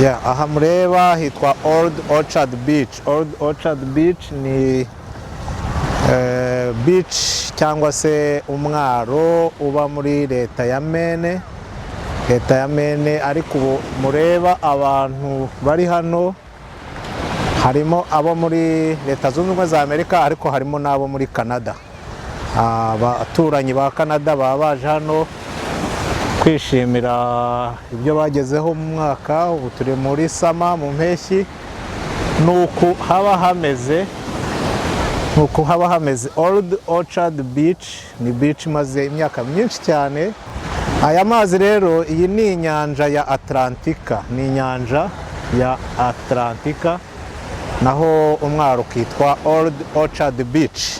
aha mureba hitwa Old Orchard Beach. Old Orchard Beach ni beach cyangwa se umwaro uba muri leta ya Maine. Leta ya Maine, ariko mureba abantu bari hano harimo abo muri leta zunze ubumwe za Amerika, ariko harimo n'abo muri Canada. Abaturanyi ba Canada baba baje hano kwishimira ibyo bagezeho mu mwaka. Ubu turi muri sama, mu mpeshyi. Nuko haba hameze Old Orchard Beach. Ni beach maze imyaka myinshi cyane. Aya mazi rero, iyi ni inyanja ya Atlantika, ni inyanja ya Atlantika, naho umwaro kitwa Old Orchard Beach.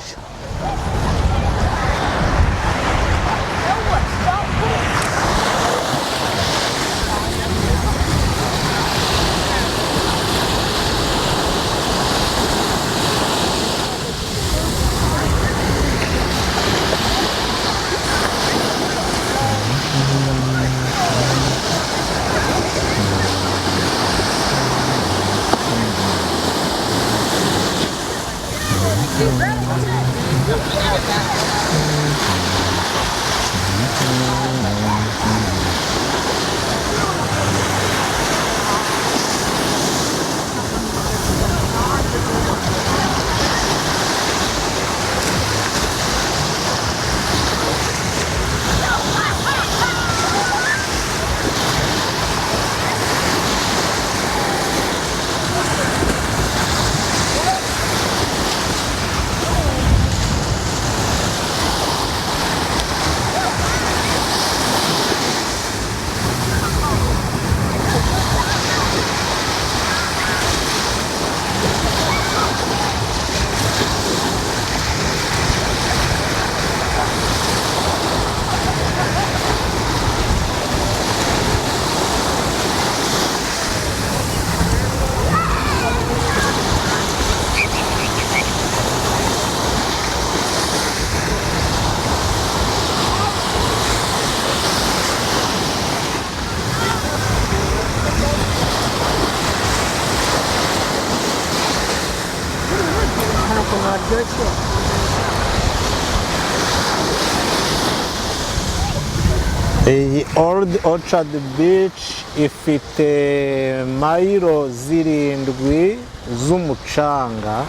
Iyi Old Orchard Beach ifite mayiro 7 z'umucanga,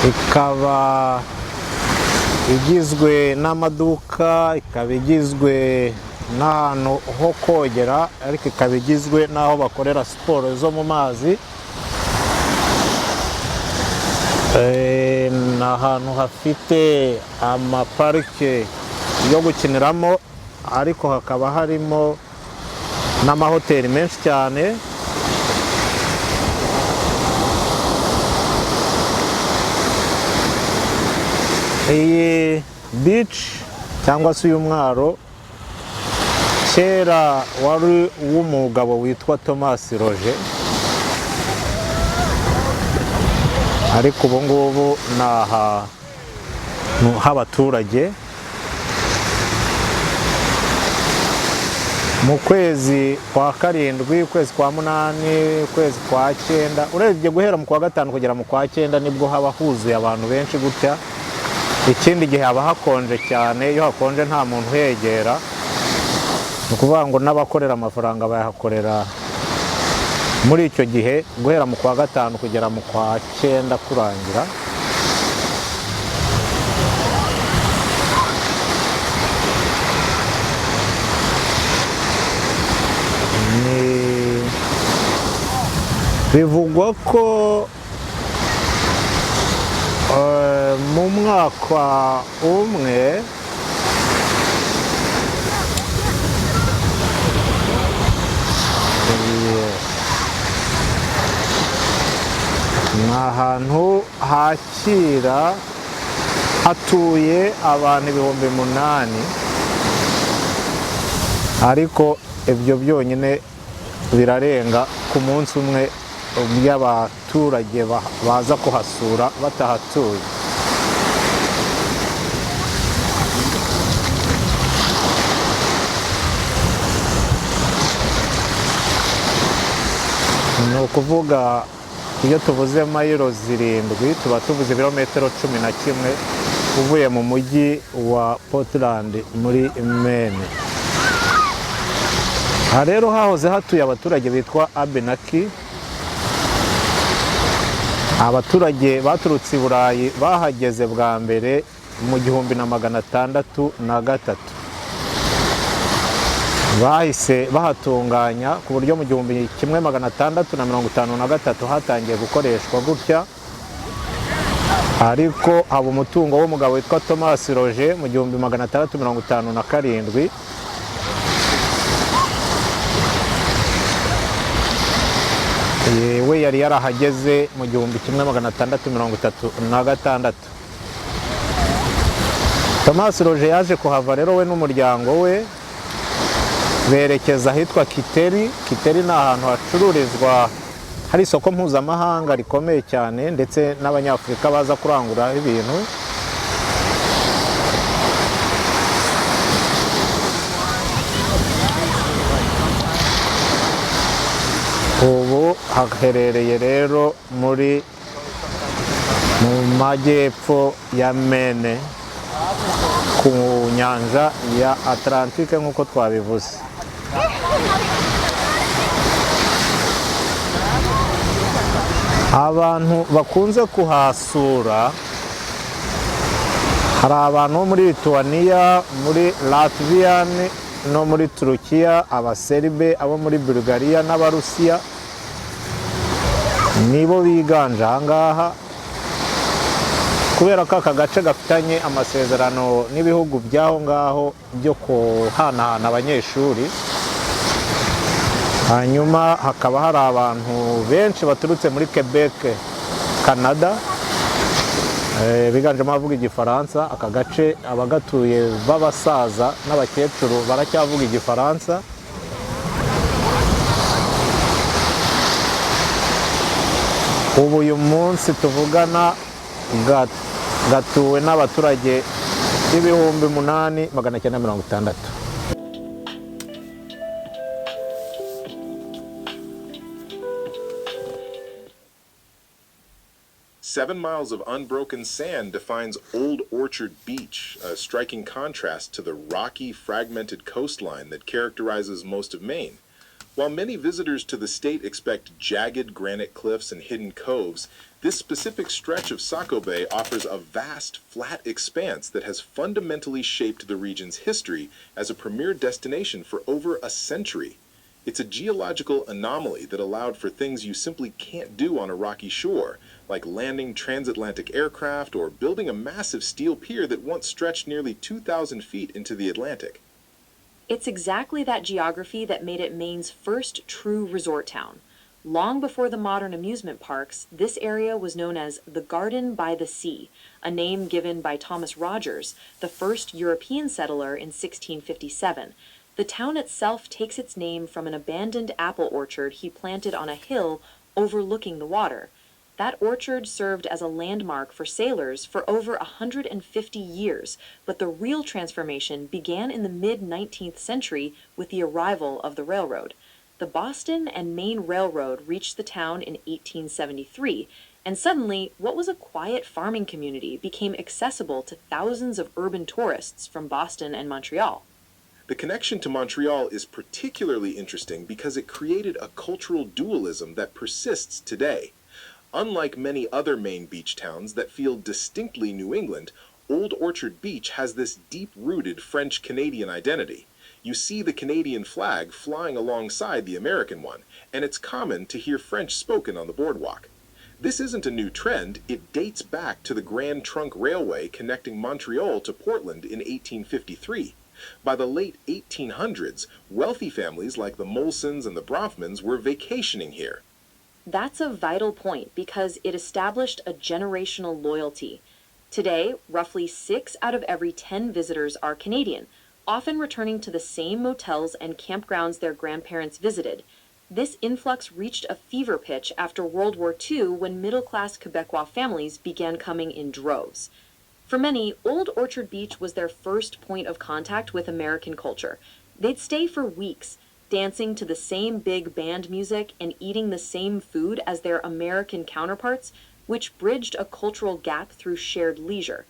ikaba igizwe n'amaduka, ikaba igizwe n'ahantu ho kogera, ariko ikaba igizwe n'aho bakorera siporo zo mu mazi. N'ahantu hafite amaparike yo gukiniramo, ariko hakaba harimo n'amahoteli menshi cyane. Iyi beach cyangwa se uyu mwaro kera wari uw'umugabo witwa Thomas Roger, ariko ubu ngubu ni ahantu h'abaturage. Mu kwezi kwa karindwi, ukwezi kwa munani, ukwezi kwa cyenda, urebye guhera mu kwa gatanu kugera mu kwa cyenda nibwo haba huzuye abantu benshi gutya. Ikindi gihe haba hakonje cyane, iyo hakonje nta muntu uhegera. Ni ukuvuga ngo n'abakorera amafaranga bayahakorera muri icyo gihe, guhera mu kwa gatanu kugera mu kwa cyenda kurangira. Bivugwa ko mu mwaka umwe ni ahantu hakira hatuye abantu 8,000, ariko ibyo byonyine birarenga ku munsi umwe by'abaturage baza kuhasura batahatuye. ni ukuvuga iyo tuvuze mayiro zirindwi tuba tuvuze ibirometero 11 uvuye mu mujyi wa Portland muri Maine. Aha rero hahoze hatuye abaturage bitwa Abenaki. Abaturage baturutse i Burayi bahageze bwa mbere mu 1603. Bahise bahatunganya ku buryo mu 1653 hatangiye gukoreshwa gutya, ariko haba umutungo w'umugabo witwa Thomas Roger mu 1657. We yari yarahageze mu 1636. Thomas Roger yaje kuhava rero we n'umuryango we berekeza ahitwa Kiteri. Kiteri ni ahantu hacururizwa, hari isoko mpuzamahanga rikomeye cyane, ndetse n'abanyafurika baza kurangura ibintu. Ubu haherereye rero mu majyepfo ya Maine ku nyanja ya Atlantique nk'uko twabivuze. Abantu bakunze kuhasura hari abantu bo muri Lithuania, muri Latvia no muri Turukiya, abaserbe, abo muri Bulgaria n'abarusiya nibo biganje ahangaha, kubera ko aka gace gafitanye amasezerano n'ibihugu by'aho ngaho byo kuhanahana abanyeshuri. Hanyuma hakaba hari abantu benshi baturutse muri Quebec, Canada, biganjemo abavuga igifaransa. Aka gace abagatuye b'abasaza n'abakecuru baracyavuga igifaransa. Ubu uyu munsi tuvugana gatuwe n'abaturage 8,960. Seven miles of unbroken sand defines Old Orchard Beach, a striking contrast to the rocky, fragmented coastline that characterizes most of Maine. While many visitors to the state expect jagged granite cliffs and hidden coves, this specific stretch of Saco Bay offers a vast, flat expanse that has fundamentally shaped the region's history as a premier destination for over a century. It's a geological anomaly that allowed for things you simply can't do on a rocky shore, like landing transatlantic aircraft or building a massive steel pier that once stretched nearly 2,000 feet into the Atlantic. It's exactly that geography that made it Maine's first true resort town. Long before the modern amusement parks, this area was known as the Garden by the Sea, a name given by Thomas Rogers, the first European settler in 1657. The town itself takes its name from an abandoned apple orchard he planted on a hill overlooking the water. That orchard served as a landmark for sailors for over 150 years, but the real transformation began in the mid-19th century with the arrival of the railroad. The Boston and Maine Railroad reached the town in 1873, and suddenly what was a quiet farming community became accessible to thousands of urban tourists from Boston and Montreal. The connection to Montreal is particularly interesting because it created a cultural dualism that persists today. Unlike many other Maine beach towns that feel distinctly New England, Old Orchard Beach has this deep-rooted French-Canadian identity. You see the Canadian flag flying alongside the American one, and it's common to hear French spoken on the boardwalk. This isn't a new trend, it dates back to the Grand Trunk Railway connecting Montreal to Portland in 1853. By the late 1800s, wealthy families like the Molsons and the Bronfmans were vacationing here. That's a vital point because it established a generational loyalty. Today, roughly 6 out of every 10 visitors are Canadian, often returning to the same motels and campgrounds their grandparents visited. This influx reached a fever pitch after World War II when middle-class Quebecois families began coming in droves. For many, Old Orchard Beach was their first point of contact with American culture. They'd stay for weeks. dancing to the same big band music and eating the same food as their American counterparts, which bridged a cultural gap through shared leisure.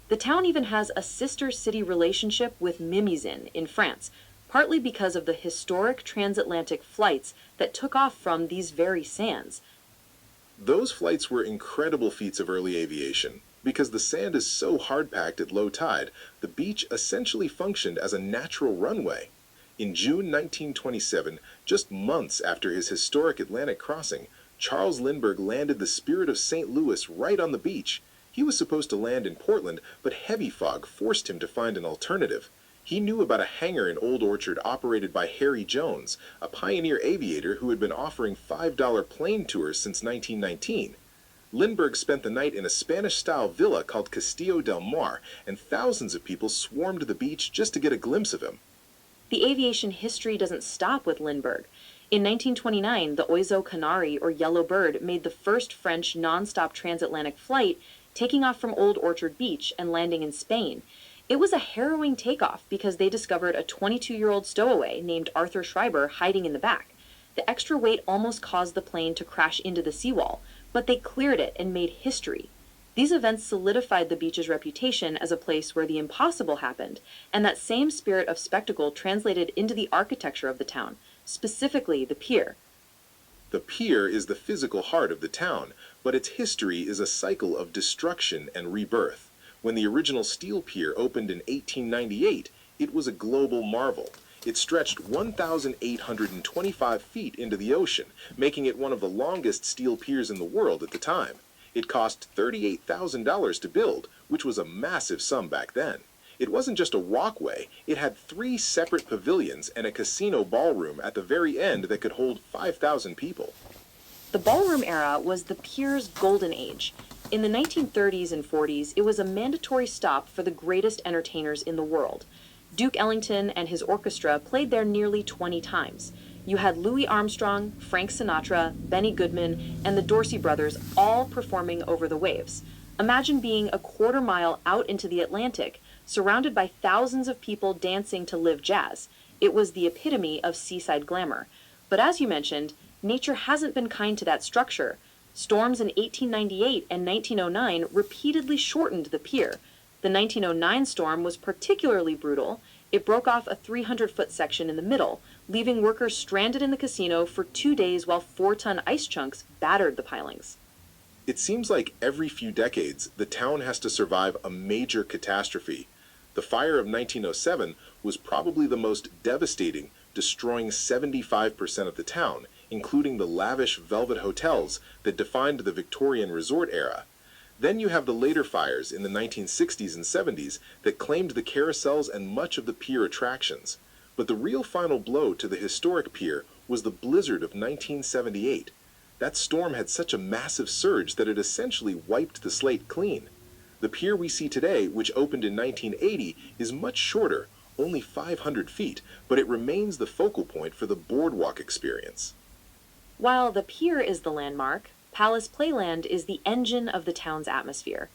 The town even has a sister city relationship with Mimizin in France, partly because of the historic transatlantic flights that took off from these very sands. Those flights were incredible feats of early aviation. Because the sand is so hard-packed at low tide, the beach essentially functioned as a natural runway. In June 1927, just months after his historic Atlantic crossing, Charles Lindbergh landed the Spirit of St. Louis right on the beach. He was supposed to land in Portland, but heavy fog forced him to find an alternative. He knew about a hangar in Old Orchard operated by Harry Jones, a pioneer aviator who had been offering $5 plane tours since 1919. Lindbergh spent the night in a Spanish-style villa called Castillo del Mar, and thousands of people swarmed the beach just to get a glimpse of him. The aviation history doesn't stop with Lindbergh. In 1929, the Oiseau Canary, or Yellow Bird, made the first French non-stop transatlantic flight, taking off from Old Orchard Beach and landing in Spain. It was a harrowing takeoff because they discovered a 22-year-old stowaway named Arthur Schreiber hiding in the back. The extra weight almost caused the plane to crash into the seawall, but they cleared it and made history. These events solidified the beach's reputation as a place where the impossible happened, and that same spirit of spectacle translated into the architecture of the town, specifically the pier. The pier is the physical heart of the town, but its history is a cycle of destruction and rebirth. When the original steel pier opened in 1898, it was a global marvel. It stretched 1,825 feet into the ocean, making it one of the longest steel piers in the world at the time. It cost $38,000 to build, which was a massive sum back then. It wasn't just a walkway, it had 3 separate pavilions and a casino ballroom at the very end that could hold 5,000 people. The ballroom era was the pier's golden age. In the 1930s and 40s, it was a mandatory stop for the greatest entertainers in the world. Duke Ellington and his orchestra played there nearly 20 times. You had Louis Armstrong, Frank Sinatra, Benny Goodman, and the Dorsey brothers all performing over the waves. Imagine being a quarter mile out into the Atlantic, surrounded by thousands of people dancing to live jazz. It was the epitome of seaside glamour. But as you mentioned, nature hasn't been kind to that structure. Storms in 1898 and 1909 repeatedly shortened the pier. The 1909 storm was particularly brutal. It broke off a 300-foot section in the middle, leaving workers stranded in the casino for 2 days while 4-ton ice chunks battered the pilings. It seems like every few decades, the town has to survive a major catastrophe. The fire of 1907 was probably the most devastating, destroying 75% of the town, including the lavish velvet hotels that defined the Victorian resort era. Then you have the later fires in the 1960s and 70s that claimed the carousels and much of the pier attractions. But the real final blow to the historic pier was the blizzard of 1978. That storm had such a massive surge that it essentially wiped the slate clean. The pier we see today, which opened in 1980, is much shorter, only 500 feet, but it remains the focal point for the boardwalk experience. While the pier is the landmark, Palace Playland is the engine of the town's atmosphere.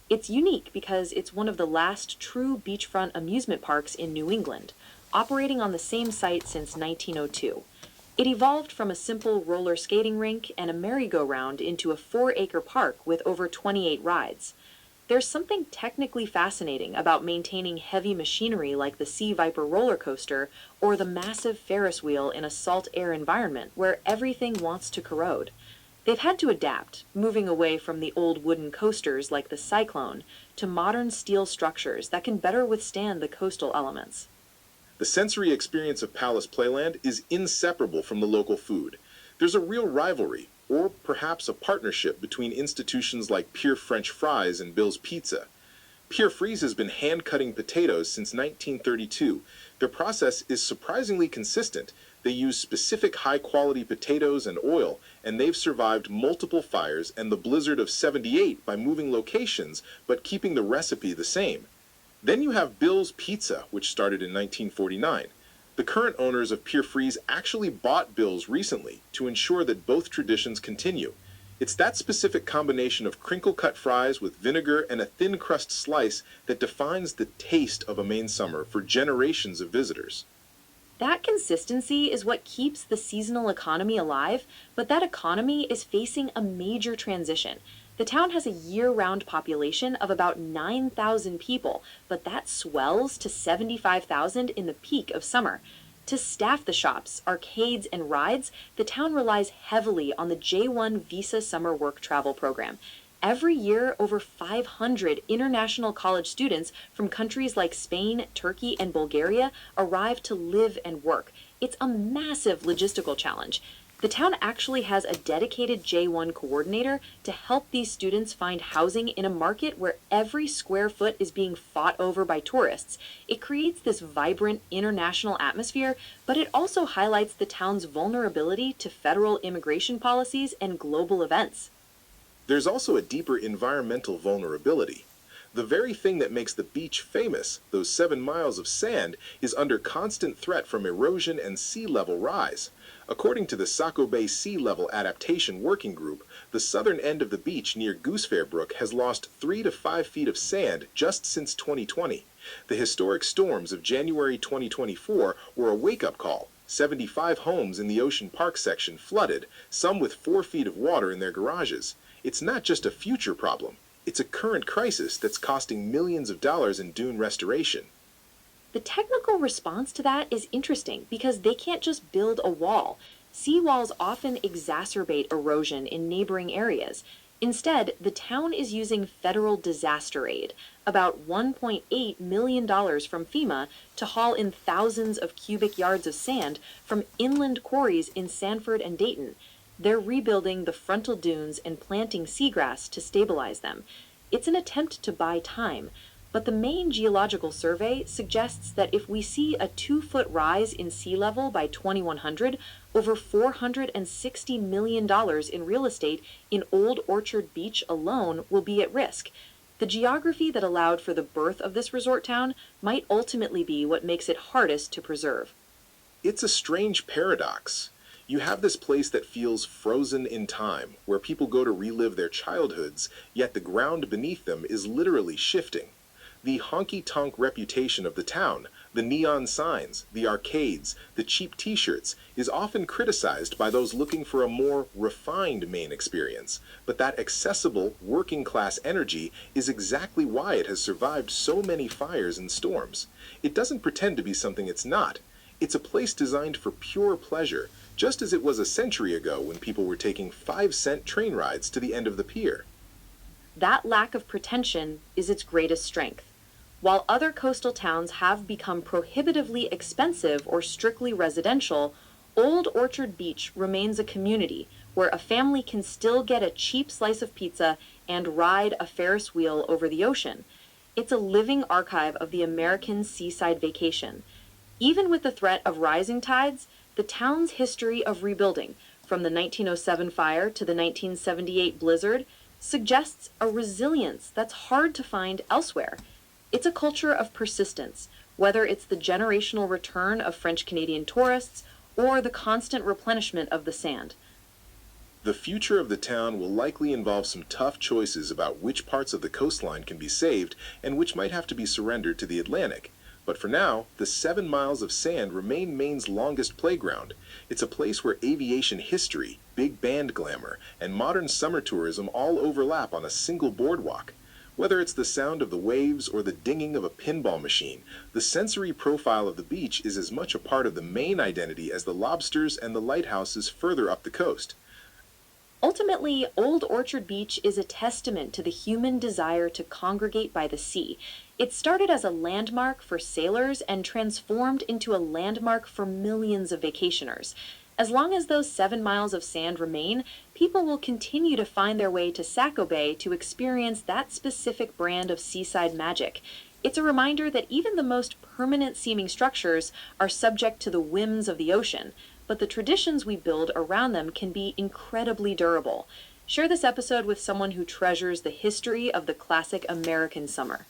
It's unique because it's one of the last true beachfront amusement parks in New England, operating on the same site since 1902. It evolved from a simple roller skating rink and a merry-go-round into a 4-acre park with over 28 rides. There's something technically fascinating about maintaining heavy machinery like the Sea Viper roller coaster or the massive Ferris wheel in a salt air environment where everything wants to corrode. They've had to adapt, moving away from the old wooden coasters like the Cyclone to modern steel structures that can better withstand the coastal elements. The sensory experience of Palace Playland is inseparable from the local food. There's a real rivalry, or perhaps a partnership between institutions like Pier French Fries and Bill's Pizza. Pier Freeze has been hand-cutting potatoes since 1932. Their process is surprisingly consistent. They use specific high-quality potatoes and oil, and they've survived multiple fires and the blizzard of '78 by moving locations, but keeping the recipe the same. Then you have Bill's Pizza, which started in 1949. The current owners of Pier Freeze actually bought Bill's recently to ensure that both traditions continue. It's that specific combination of crinkle-cut fries with vinegar and a thin crust slice that defines the taste of a Maine summer for generations of visitors. That consistency is what keeps the seasonal economy alive, but that economy is facing a major transition. The town has a year-round population of about 9,000 people, but that swells to 75,000 in the peak of summer. To staff the shops, arcades, and rides, the town relies heavily on the J-1 Visa Summer Work Travel Program. Every year, over 500 international college students from countries like Spain, Turkey, and Bulgaria arrive to live and work. It's a massive logistical challenge. The town actually has a dedicated J-1 coordinator to help these students find housing in a market where every square foot is being fought over by tourists. It creates this vibrant international atmosphere, but it also highlights the town's vulnerability to federal immigration policies and global events. There's also a deeper environmental vulnerability. The very thing that makes the beach famous, those 7 miles of sand, is under constant threat from erosion and sea level rise. According to the Saco Bay Sea Level Adaptation Working Group, the southern end of the beach near Goosefair Brook has lost 3 to 5 feet of sand just since 2020. The historic storms of January 2024 were a wake-up call. 75 homes in the Ocean Park section flooded, some with 4 feet of water in their garages. It's not just a future problem. It's a current crisis that's costing millions of dollars in dune restoration. The technical response to that is interesting because they can't just build a wall. Seawalls often exacerbate erosion in neighboring areas. Instead, the town is using federal disaster aid, about $1.8 million from FEMA, to haul in thousands of cubic yards of sand from inland quarries in Sanford and Dayton. They're rebuilding the frontal dunes and planting seagrass to stabilize them. It's an attempt to buy time, but the Maine Geological Survey suggests that if we see a 2-foot rise in sea level by 2100, over $460 million in real estate in Old Orchard Beach alone will be at risk. The geography that allowed for the birth of this resort town might ultimately be what makes it hardest to preserve. It's a strange paradox. You have this place that feels frozen in time, where people go to relive their childhoods, yet the ground beneath them is literally shifting. The honky-tonk reputation of the town, the neon signs, the arcades, the cheap t-shirts, is often criticized by those looking for a more refined Maine experience. But that accessible, working-class energy is exactly why it has survived so many fires and storms. It doesn't pretend to be something it's not. It's a place designed for pure pleasure, just as it was a century ago when people were taking 5-cent train rides to the end of the pier. That lack of pretension is its greatest strength. While other coastal towns have become prohibitively expensive or strictly residential, Old Orchard Beach remains a community where a family can still get a cheap slice of pizza and ride a Ferris wheel over the ocean. It's a living archive of the American seaside vacation. Even with the threat of rising tides, the town's history of rebuilding, from the 1907 fire to the 1978 blizzard, suggests a resilience that's hard to find elsewhere. It's a culture of persistence, whether it's the generational return of French-Canadian tourists or the constant replenishment of the sand. The future of the town will likely involve some tough choices about which parts of the coastline can be saved and which might have to be surrendered to the Atlantic. But for now, the 7 miles of sand remain Maine's longest playground. It's a place where aviation history, big band glamour, and modern summer tourism all overlap on a single boardwalk. Whether it's the sound of the waves or the dinging of a pinball machine, the sensory profile of the beach is as much a part of the Maine identity as the lobsters and the lighthouses further up the coast. Ultimately, Old Orchard Beach is a testament to the human desire to congregate by the sea. It started as a landmark for sailors and transformed into a landmark for millions of vacationers. As long as those 7 miles of sand remain, people will continue to find their way to Saco Bay to experience that specific brand of seaside magic. It's a reminder that even the most permanent-seeming structures are subject to the whims of the ocean, but the traditions we build around them can be incredibly durable. Share this episode with someone who treasures the history of the classic American summer.